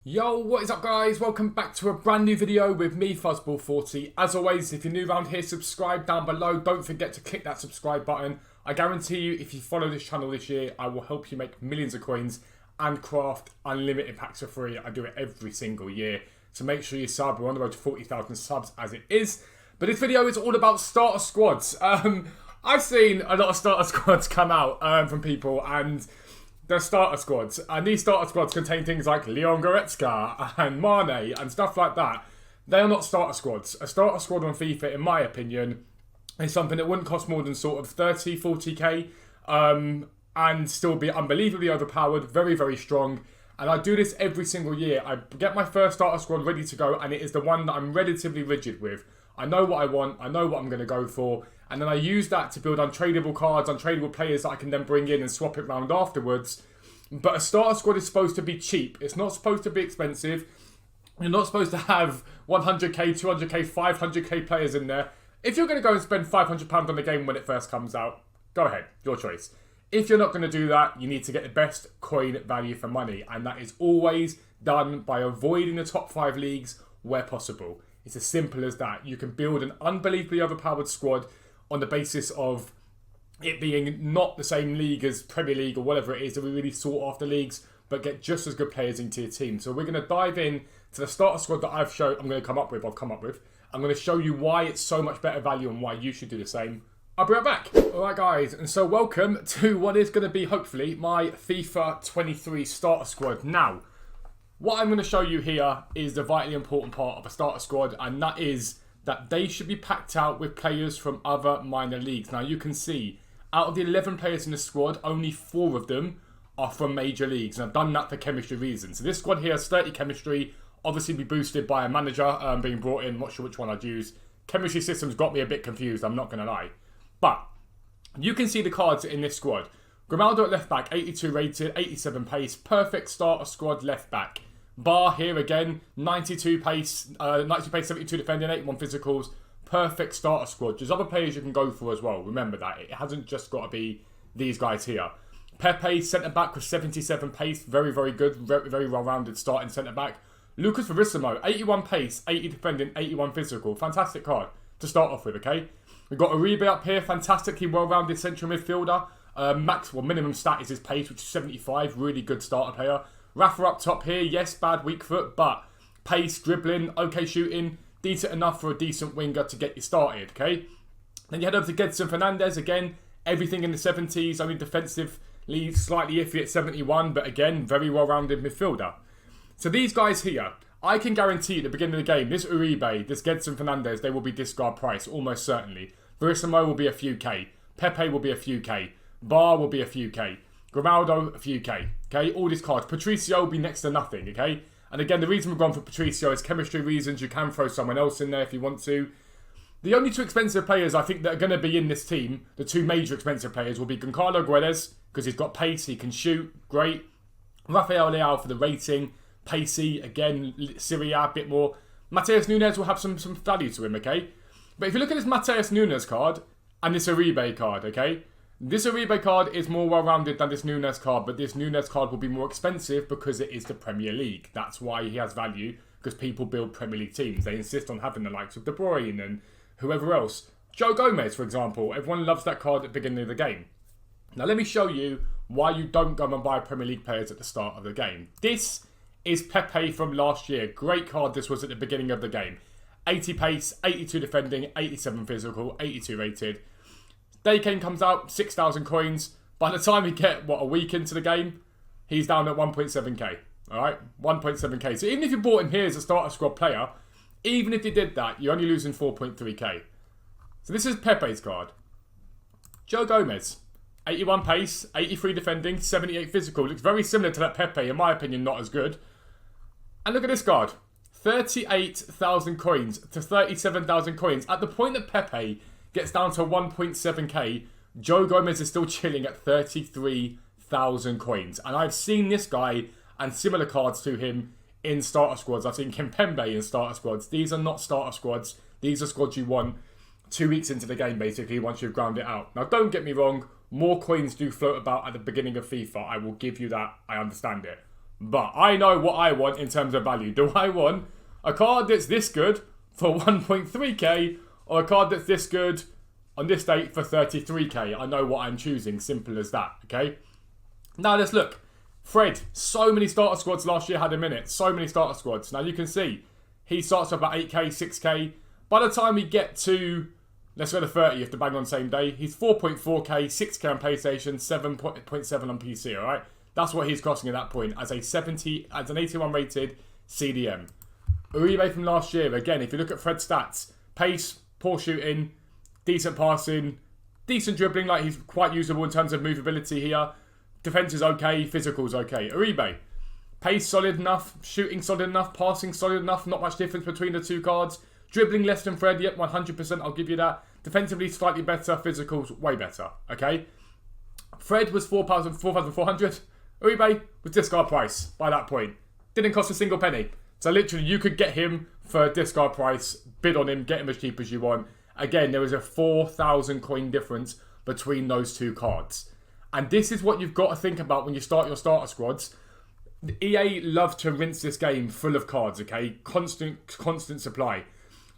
Yo, what is up guys? Welcome back to a brand new video with me, Fuzzball40. As always, if you're new around here, subscribe down below. Don't forget to click that subscribe button. I guarantee you, if you follow this channel this year, I will help you make millions of coins and craft unlimited packs for free. I do it every single year. So make sure you sub. We're on the road to 40,000 subs as it is. But this video is all about starter squads. I've seen a lot of starter squads come out from people, and they're starter squads, and these starter squads contain things like Leon Goretzka and Mane and stuff like that. They are not starter squads. A starter squad on FIFA, in my opinion, is something that wouldn't cost more than sort of 30, 40k and still be unbelievably overpowered, very, very strong. And I do this every single year. I get my first starter squad ready to go, and it is the one that I'm relatively rigid with. I know what I want, I know what I'm going to go for, and then I use that to build untradeable cards, untradeable players that I can then bring in and swap it around afterwards. But a starter squad is supposed to be cheap. It's not supposed to be expensive. You're not supposed to have 100k, 200k, 500k players in there. If you're going to go and spend £500 on the game when it first comes out, go ahead, your choice. If you're not going to do that, you need to get the best coin value for money, and that is always done by avoiding the top 5 leagues where possible. It's as simple as that. You can build an unbelievably overpowered squad on the basis of it being not the same league as Premier League or whatever it is that we really sought after leagues, but get just as good players into your team. So we're going to dive in to the starter squad that I've come up with. I'm going to show you why it's so much better value and why you should do the same. I'll be right back. Alright guys, and so welcome to what is going to be hopefully my FIFA 23 starter squad. Now, what I'm going to show you here is the vitally important part of a starter squad, and that is that they should be packed out with players from other minor leagues. Now you can see, out of the 11 players in the squad, only 4 of them are from major leagues, and I've done that for chemistry reasons. So this squad here has 30 chemistry, obviously be boosted by a manager being brought in. Not sure which one I'd use. Chemistry systems got me a bit confused, I'm not going to lie. But you can see the cards in this squad. Grimaldo at left back, 82 rated, 87 pace, perfect starter squad left back. Bar here again, 92 pace, 72 defending, 81 physicals. Perfect starter squad. There's other players you can go for as well. Remember that. It hasn't just got to be these guys here. Pepe, centre-back with 77 pace. Very, very good. Very, very well-rounded starting centre-back. Lucas Verissimo, 81 pace, 80 defending, 81 physical. Fantastic card to start off with, okay? We've got Uribe up here. Fantastically well-rounded central midfielder. Minimum stat is his pace, which is 75. Really good starter player. Rafa up top here. Yes, bad weak foot, but pace, dribbling, okay shooting. Decent enough for a decent winger to get you started, okay? Then you head over to Gedson Fernandez. Again, everything in the 70s. Only defensively slightly iffy at 71, but again, very well-rounded midfielder. So these guys here, I can guarantee at the beginning of the game, this Uribe, this Gedson Fernandez, they will be discard price, almost certainly. Verissimo will be a few K. Pepe will be a few K. Bar will be a few K. Grimaldo, a few K. Okay, all these cards. Patricio will be next to nothing, okay? And again, the reason we've gone for Patricio is chemistry reasons. You can throw someone else in there if you want to. The only 2 expensive players I think that are going to be in this team, the 2 major expensive players, will be Goncalo Guedes, because he's got pace, he can shoot, great. Rafael Leao for the rating, pacey, again, Syria, a bit more. Mateus Nunes will have some value to him, okay? But if you look at this Mateus Nunes card and this Uribe card, okay? This Uribe card is more well-rounded than this Nunes card, but this Nunes card will be more expensive because it is the Premier League. That's why he has value, because people build Premier League teams. They insist on having the likes of De Bruyne and whoever else. Joe Gomez, for example. Everyone loves that card at the beginning of the game. Now, let me show you why you don't go and buy Premier League players at the start of the game. This is Pepe from last year. Great card this was at the beginning of the game. 80 pace, 82 defending, 87 physical, 82 rated. Day Kane comes out, 6,000 coins. By the time we get, a week into the game, he's down at 1.7k. Alright, 1.7k. So even if you bought him here as a starter squad player, even if you did that, you're only losing 4.3k. So this is Pepe's card. Joe Gomez, 81 pace, 83 defending, 78 physical. Looks very similar to that Pepe, in my opinion, not as good. And look at this card. 38,000 coins to 37,000 coins. At the point that Pepe gets down to 1.7k, Joe Gomez is still chilling at 33,000 coins. And I've seen this guy and similar cards to him in starter squads. I've seen Kimpembe in starter squads. These are not starter squads. These are squads you want 2 weeks into the game, basically, once you've ground it out. Now, don't get me wrong. More coins do float about at the beginning of FIFA. I will give you that. I understand it. But I know what I want in terms of value. Do I want a card that's this good for 1.3k or a card that's this good on this date for 33k? I know what I'm choosing. Simple as that, okay? Now let's look. Fred, so many starter squads last year had him in it. So many starter squads. Now you can see he starts about 8k, 6k. By the time we get to, let's go to 30 if to bang on the same day, he's 4.4k, 6k on PlayStation, 7.7 on PC, alright? That's what he's costing at that point as an 81 rated CDM. Uribe from last year, again, if you look at Fred's stats, pace, poor shooting, decent passing, decent dribbling, like he's quite usable in terms of movability here. Defense is okay, physical is okay. Uribe, pace solid enough, shooting solid enough, passing solid enough, not much difference between the two cards. Dribbling less than Fred, yep, 100%, I'll give you that. Defensively slightly better, physical's way better, okay? Fred was 4,400. Uribe was discard price by that point. Didn't cost a single penny. So literally you could get him for discard price, bid on him, get him as cheap as you want. Again, there was a 4,000 coin difference between those two cards. And this is what you've got to think about when you start your starter squads. EA love to rinse this game full of cards, okay? Constant supply.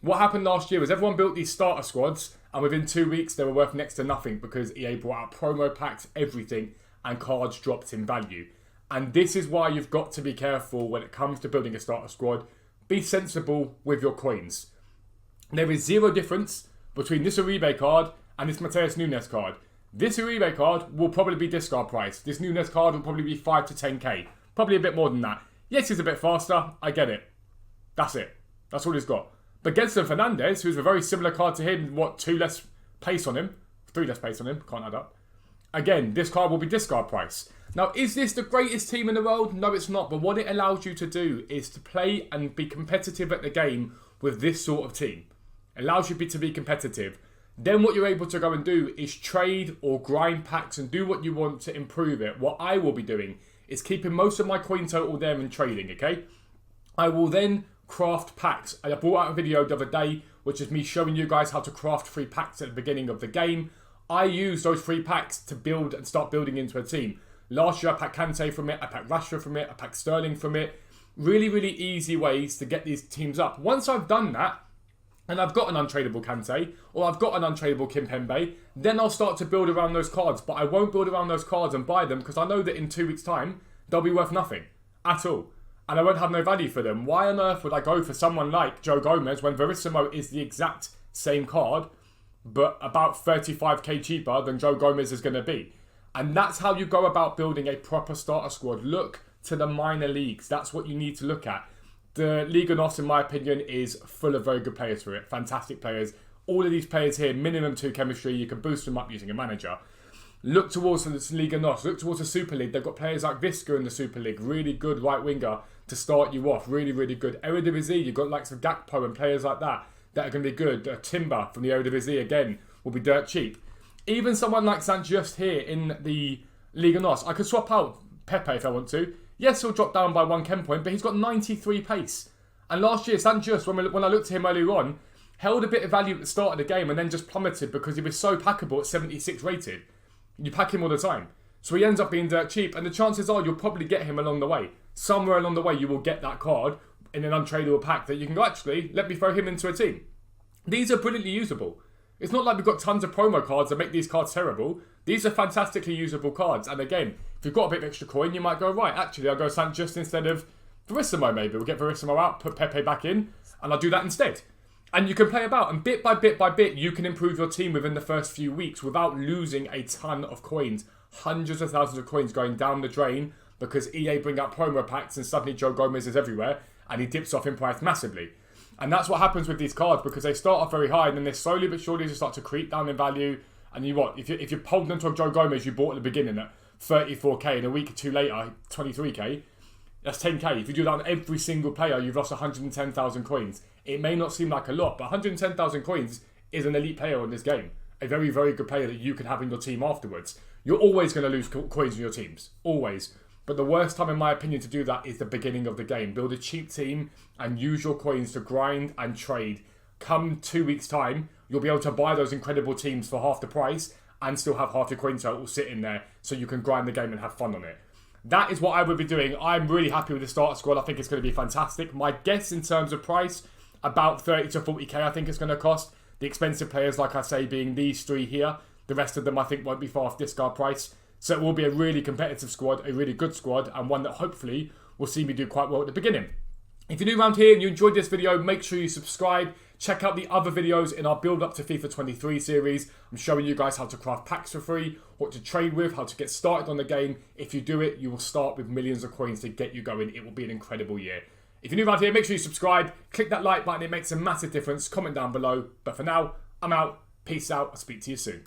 What happened last year was everyone built these starter squads and within 2 weeks they were worth next to nothing because EA brought out promo packs, everything, and cards dropped in value. And this is why you've got to be careful when it comes to building a starter squad. Be sensible with your coins. There is zero difference between this Uribe card and this Mateus Nunes card. This Uribe card will probably be discard price. This Nunes card will probably be 5 to 10k. Probably a bit more than that. Yes, he's a bit faster. I get it. That's it. That's all he's got. But Gedson Fernandez, who's a very similar card to him, 2 less pace on him. 3 less pace on him. Can't add up. Again, this card will be discard price. Now, is this the greatest team in the world? No, it's not. But what it allows you to do is to play and be competitive at the game with this sort of team. It allows you to be competitive. Then what you're able to go and do is trade or grind packs and do what you want to improve it. What I will be doing is keeping most of my coin total there and trading, okay? I will then craft packs. I brought out a video the other day, which is me showing you guys how to craft free packs at the beginning of the game. I use those free packs to build and start building into a team. Last year I packed Kante from it, I packed Rashford from it, I packed Sterling from it. Really, really easy ways to get these teams up. Once I've done that, and I've got an untradeable Kante, or I've got an untradeable Kimpembe, then I'll start to build around those cards. But I won't build around those cards and buy them because I know that in 2 weeks' time, they'll be worth nothing at all. And I won't have no value for them. Why on earth would I go for someone like Joe Gomez when Verissimo is the exact same card, but about 35k cheaper than Joe Gomez is going to be? And that's how you go about building a proper starter squad. Look to the minor leagues. That's what you need to look at. The Liga NOS, in my opinion, is full of very good players for it. Fantastic players. All of these players here, minimum 2 chemistry. You can boost them up using a manager. Look towards the Liga NOS. Look towards the Super League. They've got players like Visca in the Super League. Really good right winger to start you off. Really, really good. Eredivisie, you've got likes of Gakpo and players like that that are going to be good. Timber from the Eredivisie, again, will be dirt cheap. Even someone like St. Just here in the Liga NOS. I could swap out Pepe if I want to. Yes, he'll drop down by 1 chem point, but he's got 93 pace. And last year, St. Just, when I looked at him earlier on, held a bit of value at the start of the game and then just plummeted because he was so packable at 76 rated. You pack him all the time. So he ends up being dirt cheap, and the chances are you'll probably get him along the way. Somewhere along the way, you will get that card in an untradeable pack that you can go, actually, let me throw him into a team. These are brilliantly usable. It's not like we've got tons of promo cards that make these cards terrible. These are fantastically usable cards. And again, if you've got a bit of extra coin, you might go, right, actually, I'll go St. Just instead of Verissimo maybe. We'll get Verissimo out, put Pepe back in, and I'll do that instead. And you can play about, and bit by bit by bit, you can improve your team within the first few weeks without losing a ton of coins. Hundreds of thousands of coins going down the drain because EA bring out promo packs and suddenly Joe Gomez is everywhere and he dips off in price massively. And that's what happens with these cards because they start off very high and then they slowly but surely just start to creep down in value. And if you're holding onto a Joe Gomez you bought at the beginning at 34k and a week or two later 23k, that's 10k. If you do that on every single player, you've lost 110,000 coins. It may not seem like a lot, but 110,000 coins is an elite player in this game. A very, very good player that you can have in your team afterwards. You're always going to lose coins in your teams. Always. But the worst time, in my opinion, to do that is the beginning of the game. Build a cheap team and use your coins to grind and trade. Come 2 weeks' time, you'll be able to buy those incredible teams for half the price and still have half your coin total sitting there so you can grind the game and have fun on it. that is what I would be doing. I'm really happy with the starter squad. I think it's going to be fantastic. My guess in terms of price, about 30 to 40k I think it's going to cost. The expensive players, like I say, being these three here. The rest of them I think won't be far off discard price. So it will be a really competitive squad, a really good squad, and one that hopefully will see me do quite well at the beginning. If you're new around here and you enjoyed this video, make sure you subscribe. Check out the other videos in our build up to FIFA 23 series. I'm showing you guys how to craft packs for free, what to trade with, how to get started on the game. If you do it, you will start with millions of coins to get you going. It will be an incredible year. If you're new around here, make sure you subscribe. Click that like button. It makes a massive difference. Comment down below. But for now, I'm out. Peace out. I'll speak to you soon.